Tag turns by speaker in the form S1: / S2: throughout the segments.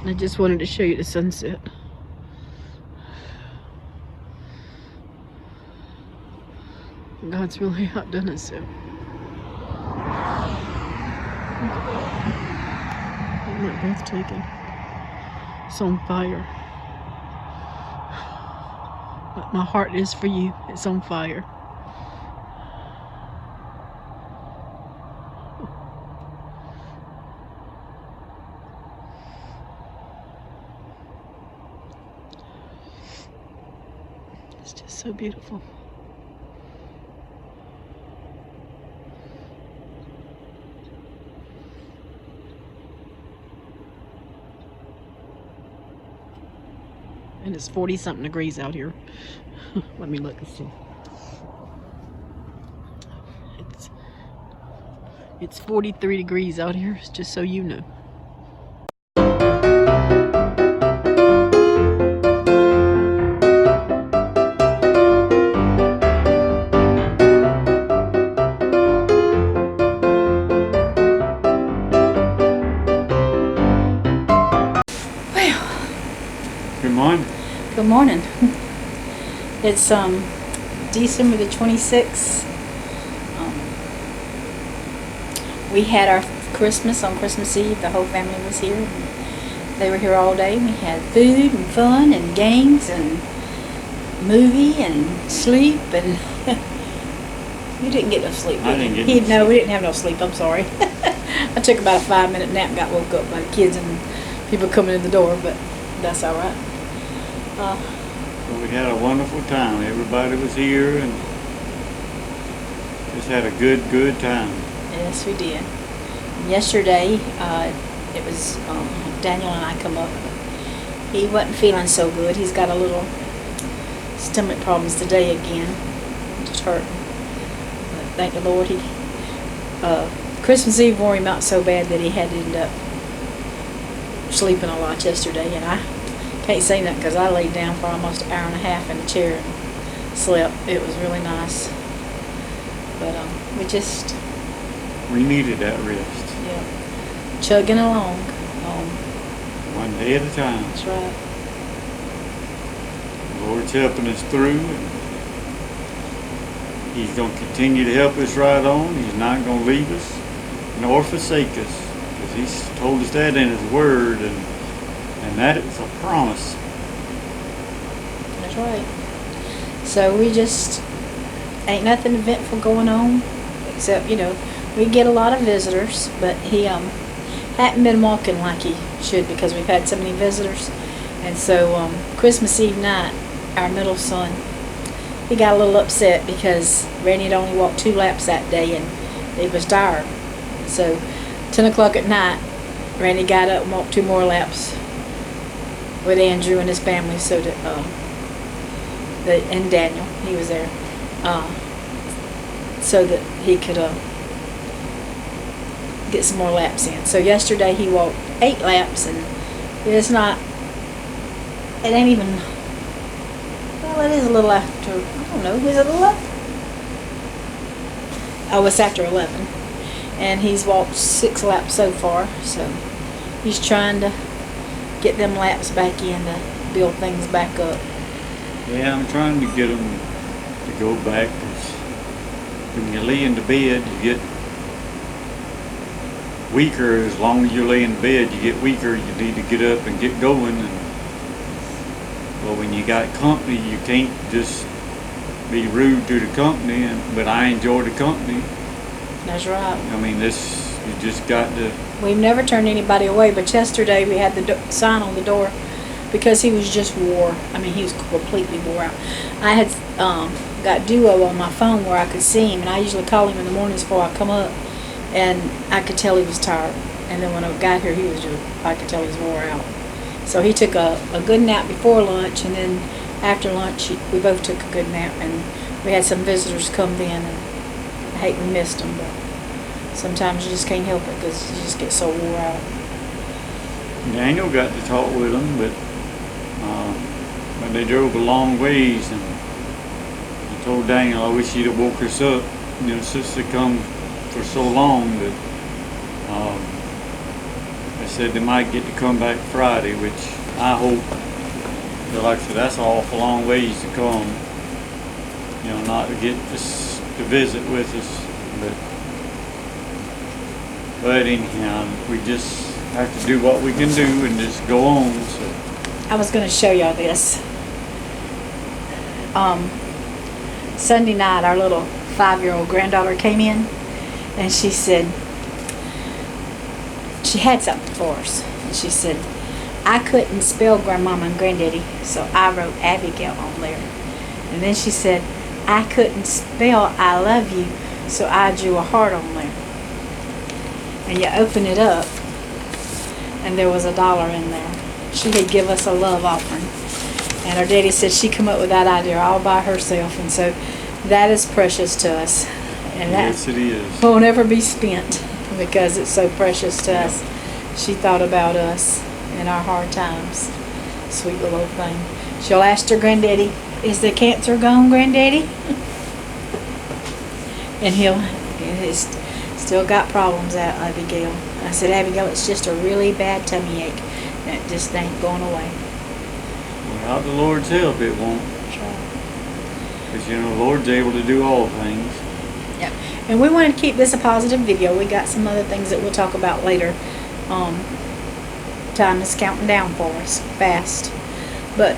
S1: I just wanted to show you the sunset. God's really outdone itself. Isn't that breathtaking? It's on fire. But my heart is for you. It's on fire. It's just so beautiful. And it's 40-something degrees out here. Let me look and see. It's 43 degrees out here, just so you know.
S2: Good morning.
S1: Good morning. It's December the 26th. We had our Christmas on Christmas Eve. The whole family was here. They were here all day. We had food and fun and games and movie and sleep and you didn't get no sleep.
S2: I didn't get no sleep.
S1: No, we didn't have no sleep. I'm sorry. I took about a 5-minute nap and got woke up by the kids and people coming in the door, but that's all right.
S2: Well, we had a wonderful time. Everybody was here and just had a good time.
S1: Yes, we did. Yesterday, it was Daniel and I come up. He wasn't feeling so good. He's got a little stomach problems today again. Just hurting. But thank the Lord, he Christmas Eve wore him out so bad that he had to end up sleeping a lot yesterday, and I can't say that because I laid down for almost an hour and a half in the chair and slept. It was really nice. But
S2: we needed that rest.
S1: Yeah, chugging along.
S2: One day at a time.
S1: That's right.
S2: The Lord's helping us through, and He's going to continue to help us right on. He's not going to leave us nor forsake us, because He's told us that in His Word, and that is a promise.
S1: That's right. So we just ain't nothing eventful going on, except, we get a lot of visitors, but he hadn't been walking like he should because we've had so many visitors. And so Christmas Eve night, our middle son, he got a little upset because Randy had only walked 2 laps that day and he was tired. So 10 o'clock at night, Randy got up and walked 2 more laps with Andrew and his family, so that and Daniel, he was there, so that he could get some more laps in. So yesterday he walked 8 laps, and it ain't even, well, it is a little after, I don't know, is it 11? Oh, it's after 11, and he's walked 6 laps so far, so he's trying to get them laps back in to build things back up.
S2: Yeah, I'm trying to get them to go back, because when you lay in the bed, you get weaker. As long as you lay in bed, you get weaker. You need to get up and get going. And well, when you got company, you can't just be rude to the company. But I enjoy the company.
S1: That's right.
S2: I mean, you just got to.
S1: We've never turned anybody away, but yesterday we had the sign on the door because he was just wore. I mean, he was completely wore out. I had got Duo on my phone where I could see him, and I usually call him in the mornings before I come up, and I could tell he was tired. And then when I got here, I could tell he was wore out. So he took a good nap before lunch, and then after lunch, we both took a good nap, and we had some visitors come in, and I hate we missed them, but sometimes you just can't help it because you just get so wore out.
S2: Daniel got to talk with them, but they drove a long ways, and I told Daniel I wish he'd have woke us up, since they come for so long. But They said they might get to come back Friday, which I hope. But like I said, that's an awful long ways to come. You know, not to get to visit with us. But anyhow, we just have to do what we can do and just go on. So.
S1: I was going to show y'all this. Sunday night, our little 5-year-old granddaughter came in, and she said, she had something for us. And she said, I couldn't spell Grandmama and Granddaddy, so I wrote Abigail on there. And then she said, I couldn't spell I love you, so I drew a heart on there. And you open it up, and there was $1 in there. She had give us a love offering. And her daddy said she come up with that idea all by herself. And so that is precious to us. And that
S2: yes, it is.
S1: Won't ever be spent because it's so precious to us. She thought about us in our hard times. Sweet little thing. She'll ask her granddaddy, is the cancer gone, Granddaddy? And he's still got problems out, Abigail. I said, Abigail, it's just a really bad tummy ache. That just ain't going away.
S2: Without the Lord's help, it won't.
S1: That's right.
S2: Because, you know, the Lord's able to do all things.
S1: Yep. And we wanted to keep this a positive video. We got some other things that we'll talk about later. Time is counting down for us fast. But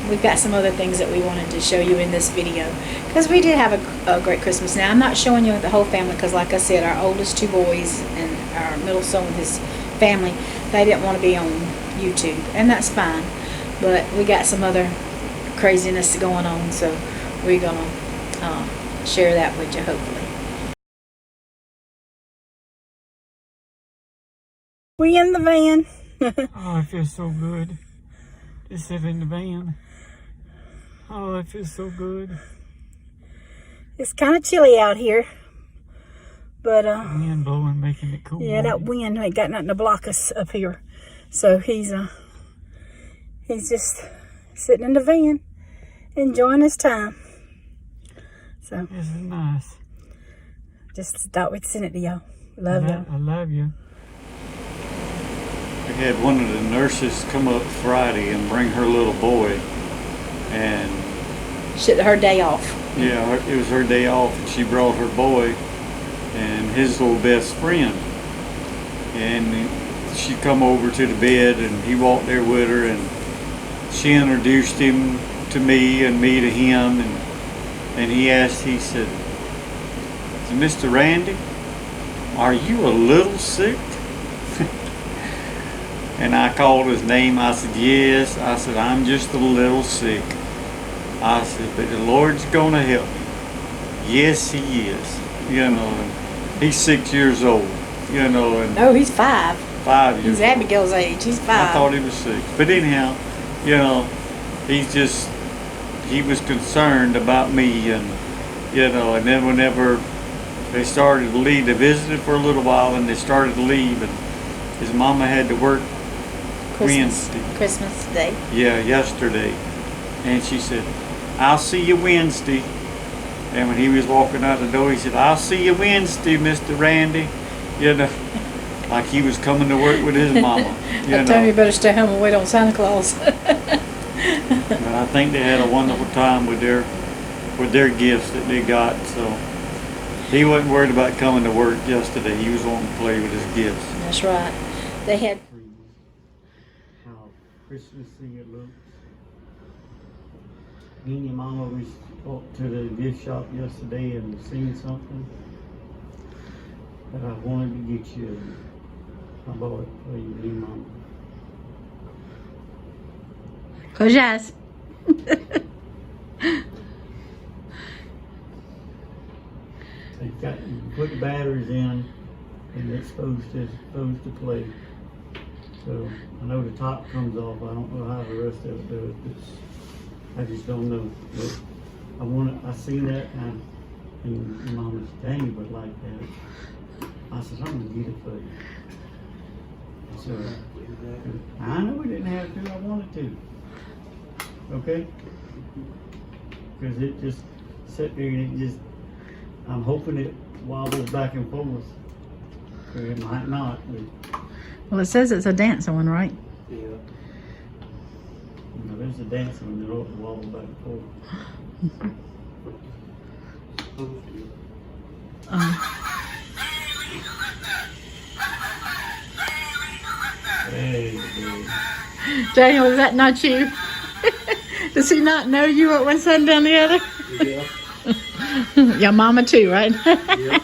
S1: we've got some other things that we wanted to show you in this video. Because we did have a great Christmas. Now, I'm not showing you the whole family because, like I said, our oldest 2 boys and our middle son with his family, they didn't want to be on YouTube. And that's fine. But we got some other craziness going on. So we're going to share that with you, hopefully. We in the van.
S2: Oh, it feels so good. Just sit in the van. Oh, it feels so good.
S1: It's kind of chilly out here, but
S2: Wind blowing, making it cool.
S1: yeah, that wind ain't got nothing to block us up here. So he's just sitting in the van, enjoying his time. So
S2: this is nice.
S1: just thought we'd send it to y'all. Love y'all.
S2: I love you. We had one of the nurses come up Friday and bring her little boy, and
S1: Her day off.
S2: yeah, it was her day off, and she brought her boy and his little best friend, and she come over to the bed, and he walked there with her, and she introduced him to me and me to him, and he said, Mr. Randy, are you a little sick? And I called his name. I said, yes. I said, I'm just a little sick. I said, but the Lord's going to help me. Yes, he is. You know, and he's 6 years old. You know, and
S1: No, he's 5.
S2: 5 years
S1: He's
S2: old.
S1: Abigail's age. He's 5.
S2: I thought he was 6. But anyhow, you know, he was concerned about me, and, you know, and then whenever they started to leave, they visited for a little while, and they started to leave, and his mama had to work
S1: Christmas Day.
S2: Yeah, yesterday. And she said, I'll see you Wednesday. And when he was walking out the door, he said, I'll see you Wednesday, Mr. Randy. You know, like he was coming to work with his mama.
S1: I told him you better stay home and wait on Santa Claus.
S2: But I think they had a wonderful time with their gifts that they got. So he wasn't worried about coming to work yesterday. He was wanting to play with his gifts.
S1: That's right. They had
S2: How Christmassy it looks. Me and your mama was up to the gift shop yesterday and seen something that I wanted to get you. I bought it for you, and your mama.
S1: Close your eyes.
S2: You put the batteries in, and it's supposed to play. So I know the top comes off. I don't know how the rest of it does. I just don't know. But I seen that, and your mama said, "Dang, you would like that." I said, "I'm gonna get it for you." So I know we didn't have to. I wanted to. Okay? Because it just sat there and it just. I'm hoping it wobbles back and forth. It might not. But
S1: Well, it says it's a dance one, right?
S2: Yeah. Now, there's a dance on the wall back and forth. Hey,
S1: Daniel, is that not you? Does he not know you at one side and down the other?
S2: yeah.
S1: Your mama too, right?
S2: Yeah.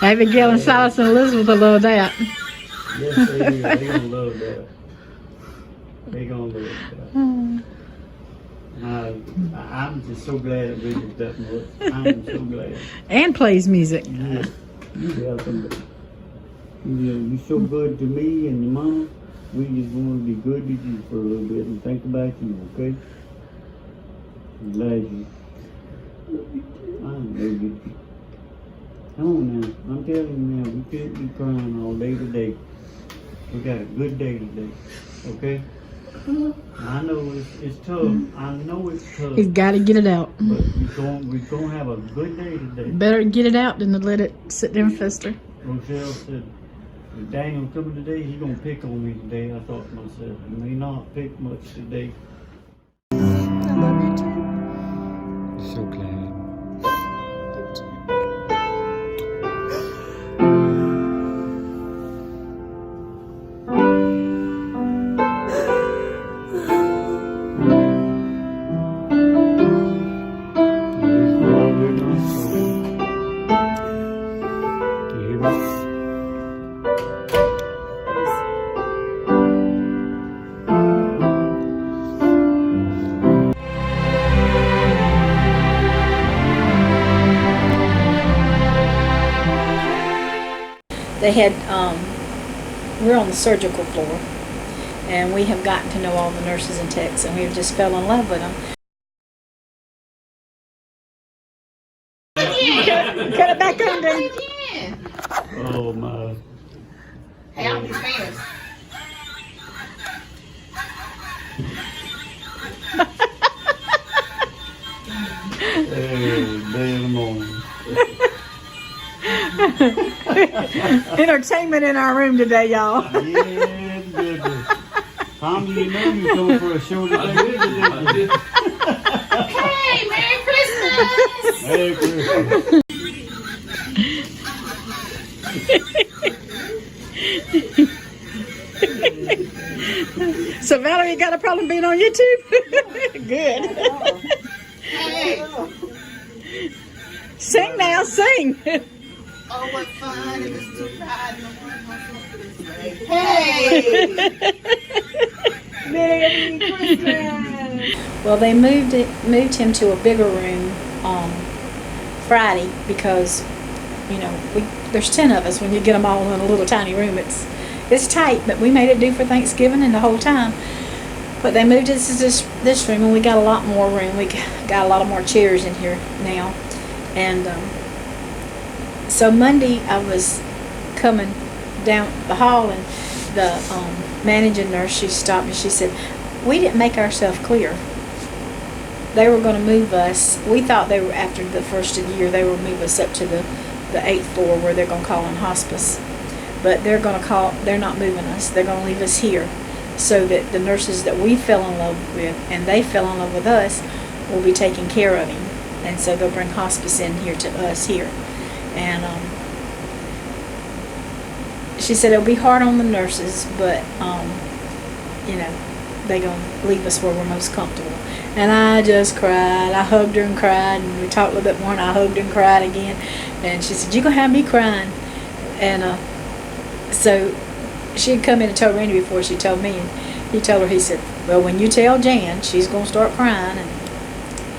S1: Abigail and Silas and Elizabeth will love that.
S2: Yes, they do. They're gonna love that. They're gonna love that. I'm just so glad that we did that much. I'm so glad.
S1: And plays music.
S2: Yeah. You welcome. You're so good to me and your mama. We just want to be good to you for a little bit and think about you, okay? I'm glad you. I love you. Come on now. I'm telling you now, we can't be crying all day today. We got a good day today, okay? I know it's tough. I know it's tough.
S1: He's got to get it out.
S2: But we're gonna have a good day today.
S1: Better get it out than to let it sit there and fester.
S2: Rochelle said, if Daniel coming today, he gonna pick on me today. I thought to myself, he may not pick much today.
S1: I love you too.
S2: So glad.
S1: They had, we're on the surgical floor, and we have gotten to know all the nurses and techs, and we just fell in love with them. Cut it back on, Dan.
S2: Oh my.
S3: Hey, I'll be famous.
S2: Hey, day in the morning.
S1: Entertainment in our room today, y'all.
S2: Yeah, goodness. Tom, you know you're coming for a show today, didn't you?
S3: Hey, Merry Christmas!
S2: Merry Christmas.
S1: So Valerie, you got a problem being on YouTube? Good.
S3: Hey!
S1: Sing now, sing.
S3: Oh, what fun it is to ride in the one-horse Hey! Merry Christmas!
S1: Well, they moved him to a bigger room on Friday because, you know, there's 10 of us. When you get them all in a little tiny room, it's tight, but we made it do for Thanksgiving and the whole time. But they moved us to this room, and we got a lot more room. We got a lot of more chairs in here now. And so Monday I was coming down the hall, and the managing nurse, she stopped me. She said, we didn't make ourselves clear. They were going to move us. We thought they were, after the first of the year, they would move us up to the 8th floor where they're going to call in hospice. But they're not moving us. They're going to leave us here so that the nurses that we fell in love with and they fell in love with us will be taking care of him. And so they'll bring hospice in here to us here. And she said it'll be hard on the nurses, but you know, they're going to leave us where we're most comfortable. And I just cried. I hugged her and cried, and we talked a little bit more, and I hugged her and cried again. And she said, you're going to have me crying. And so she had come in and told Randy before she told me, and he told her, he said, well, when you tell Jan, she's going to start crying, and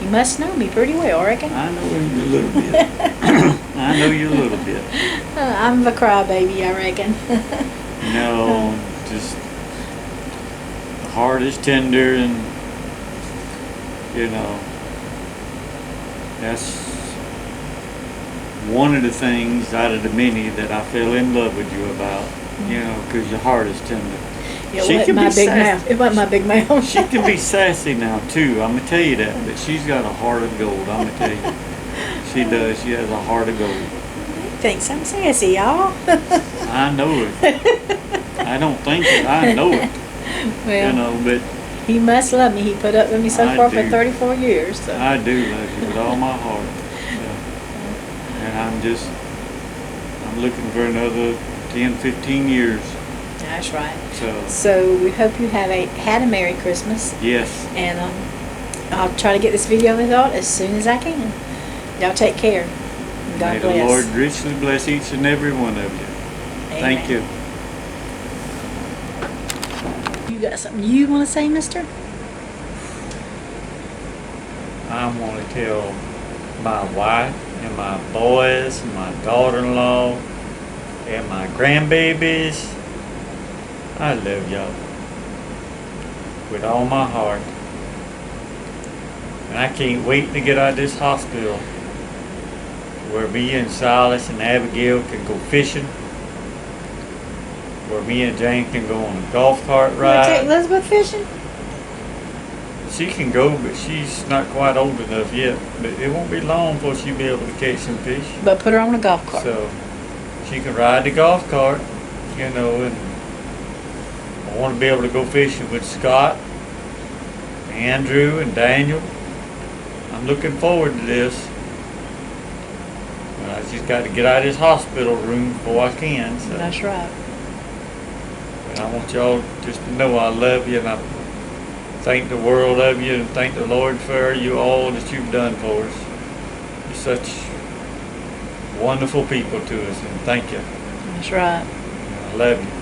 S1: you must know me pretty well, I reckon.
S2: I know you a little bit. I know you a little bit.
S1: I'm the crybaby, I reckon.
S2: No, just the heart is tender, and you know, that's one of the things out of the many that I fell in love with you about. You know, because your heart is tender.
S1: It
S2: She
S1: wasn't
S2: can
S1: my
S2: be
S1: big
S2: sassy.
S1: mouth. It wasn't my big mouth.
S2: She can be sassy now too. I'm gonna tell you that. But she's got a heart of gold. I'm gonna tell you. She does. She has a heart of gold.
S1: Thinks I'm sassy, y'all.
S2: I know it. I don't think it. I know it.
S1: Well,
S2: You know, but
S1: he must love me. He put up with me so
S2: I
S1: far for
S2: do.
S1: 34 years. So.
S2: I do love you with all my heart. So, and I'm looking for another 10, 15 years.
S1: That's right.
S2: So,
S1: So we hope you had a Merry Christmas,
S2: yes.
S1: and I'll try to get this video out as soon as I can. Y'all take care. God
S2: May
S1: bless.
S2: the Lord richly bless each and every one of you. Thank you.
S1: You got something you want to say, mister?
S2: I want to tell my wife and my boys, and my daughter-in-law, and my grandbabies, I love y'all with all my heart. And I can't wait to get out of this hospital where me and Silas and Abigail can go fishing, where me and Jane can go on a golf cart
S1: You want to take
S2: ride.
S1: Elizabeth fishing?
S2: She can go, but she's not quite old enough yet. But it won't be long before she'll be able to catch some fish.
S1: But put her on a golf cart.
S2: So she can ride the golf cart, you know, and I want to be able to go fishing with Scott, Andrew, and Daniel. I'm looking forward to this. But I just got to get out of this hospital room before I can. So.
S1: That's right.
S2: And I want y'all just to know I love you, and I thank the world of you, and thank the Lord for you all that you've done for us. You're such wonderful people to us, and thank you.
S1: That's right.
S2: I love you.